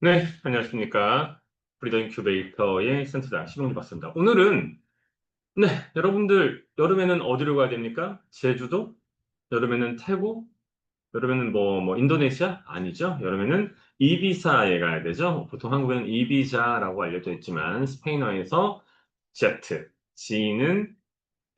네, 안녕하십니까. 브리더 인큐베이터의 센터장 시동기 봤습니다. 오늘은, 네, 여러분들, 여름에는 어디로 가야 됩니까? 제주도? 여름에는 태국? 여름에는 인도네시아? 아니죠. 여름에는 이비사에 가야 되죠. 보통 한국에는 이비자라고 알려져 있지만, 스페인어에서 제트, G는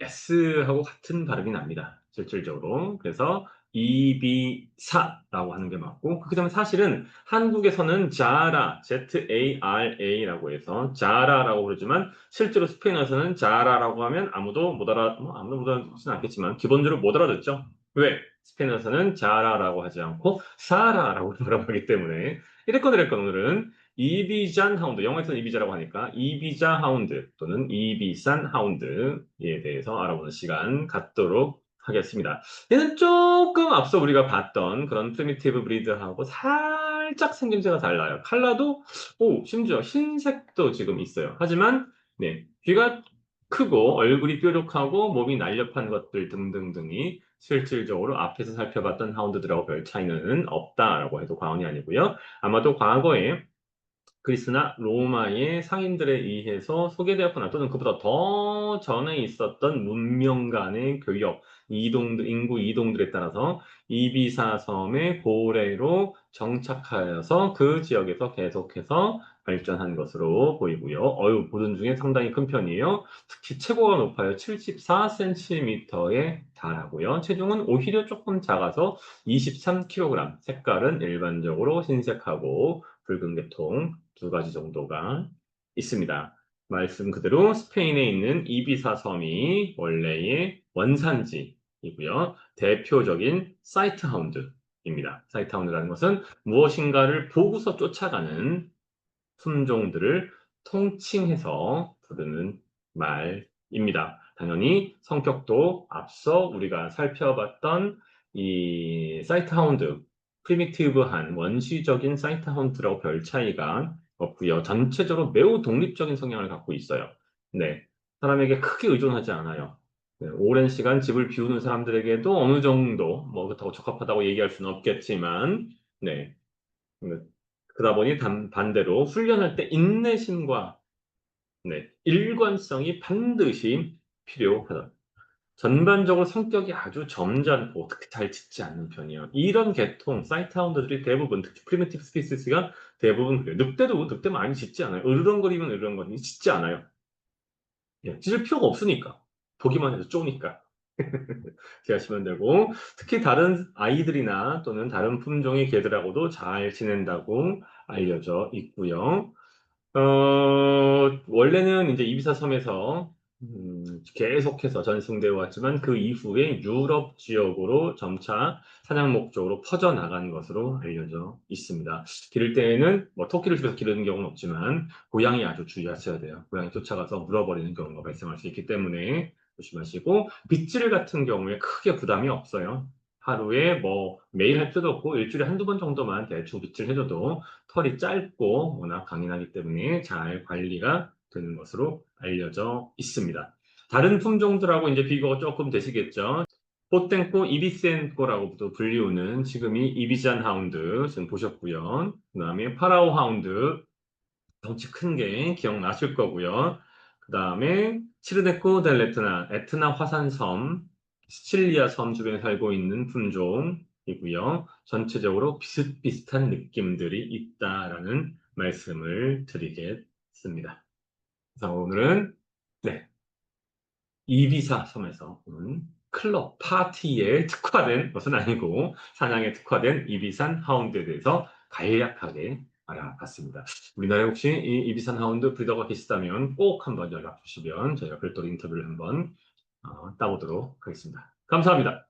S하고 같은 발음이 납니다. 실질적으로. 그래서 이비사라고 하는 게 맞고, 그다음에 사실은 한국에서는 자라, ZARA라고 해서 자라라고 부르지만, 실제로 스페인어에서는 자라라고 하면 아무도 못 알아듣지는 않겠지만, 기본적으로 못 알아듣죠. 왜? 스페인어에서는 자라라고 하지 않고, 사라라고 발음하기 때문에. 이랬건 오늘은 이비잔 하운드, 영어에서는 이비자라고 하니까 이비자 하운드 또는 이비산 하운드에 대해서 알아보는 시간 갖도록 하겠습니다. 얘는 조금 앞서 우리가 봤던 그런 프리미티브 브리드하고 살짝 생김새가 달라요. 컬러도 심지어 흰색도 지금 있어요. 하지만 귀가 크고 얼굴이 뾰족하고 몸이 날렵한 것들 등등등이 실질적으로 앞에서 살펴봤던 하운드들하고 별 차이는 없다라고 해도 과언이 아니고요. 아마도 과거에 그리스나 로마의 상인들에 의해서 소개되었거나 또는 그보다 더 전에 있었던 문명 간의 교역, 인구 이동들에 따라서 이비사 섬의 고래로 정착하여서 그 지역에서 계속해서 발전한 것으로 보이고요. 보던 중에 상당히 큰 편이에요. 특히 최고가 높아요. 74cm에 달하고요. 체중은 오히려 조금 작아서 23kg. 색깔은 일반적으로 흰색하고 붉은 계통 두 가지 정도가 있습니다. 말씀 그대로 스페인에 있는 이비사 섬이 원래의 원산지이고요. 대표적인 사이트 하운드입니다. 사이트 하운드라는 것은 무엇인가를 보고서 쫓아가는 품종들을 통칭해서 부르는 말입니다. 당연히 성격도 앞서 우리가 살펴봤던 이 사이트 하운드, 프리미티브한 원시적인 사이트 하운드라고 별 차이가 없고요. 전체적으로 매우 독립적인 성향을 갖고 있어요. 네, 사람에게 크게 의존하지 않아요. 네, 오랜 시간 집을 비우는 사람들에게도 어느 정도 그렇다고 적합하다고 얘기할 수는 없겠지만, 네, 그러다 보니 반대로 훈련할 때 인내심과 일관성이 반드시 필요하다. 전반적으로 성격이 아주 점잖고 특히 잘 짖지 않는 편이에요. 이런 계통 사이트 하운드들이 대부분 특히 프리미티브 스피시스가 대부분 그래요. 늑대 많이 짖지 않아요. 으르렁거리면 으르렁거리지 짖지 않아요. 짖을 필요가 없으니까. 보기만 해도 쪼니까. 기하시면 되고 특히 다른 아이들이나 또는 다른 품종의 개들하고도 잘 지낸다고 알려져 있고요. 원래는 이제 이비사 섬에서 계속해서 전승되어 왔지만 그 이후에 유럽 지역으로 점차 사냥 목적으로 퍼져나간 것으로 알려져 있습니다. 기를 때에는 토끼를 집에서 기르는 경우는 없지만 고양이 아주 주의하셔야 돼요. 고양이 쫓아가서 물어버리는 경우가 발생할 수 있기 때문에 조심하시고 빗질 같은 경우에 크게 부담이 없어요. 하루에 매일 할 필요도 없고 일주일에 한두 번 정도만 대충 빗질 해줘도 털이 짧고 워낙 강인하기 때문에 잘 관리가 되는 것으로 알려져 있습니다. 다른 품종들하고 이제 비교가 조금 되시겠죠. 포땡코 이비센코라고도 불리우는 지금이 이비잔 하운드 지금 보셨고요. 그 다음에 파라오 하운드 덩치 큰 게 기억나실 거고요. 그 다음에 치르네코 델 에트나 화산섬, 시칠리아 섬 주변에 살고 있는 품종이고요. 전체적으로 비슷비슷한 느낌들이 있다라는 말씀을 드리겠습니다. 그래서 오늘은 네, 이비사 섬에서 클럽 파티에 특화된 것은 아니고 사냥에 특화된 이비산 하운드에 대해서 간략하게 알아봤습니다. 우리나라에 혹시 이 이비산 하운드 브리더가 계시다면 꼭 한번 연락 주시면 저희가 별도로 인터뷰를 한번 따보도록 하겠습니다. 감사합니다.